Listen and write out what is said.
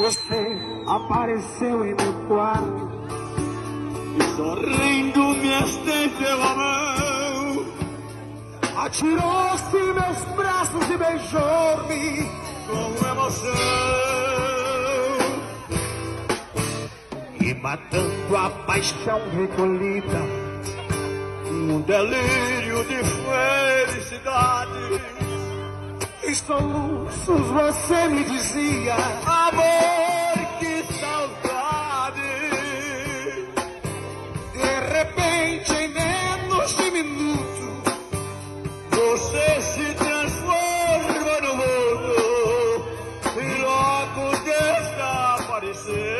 Você apareceu em meu quarto e sorrindo me estendeu a mão. Atirou-se em meus braços e beijou-me com emoção. E matando a paixão recolhida, num delírio de felicidade, em soluços você me dizia: amor, que saudade. De repente, em menos de minuto, você se transforma no mundo e logo desapareceu.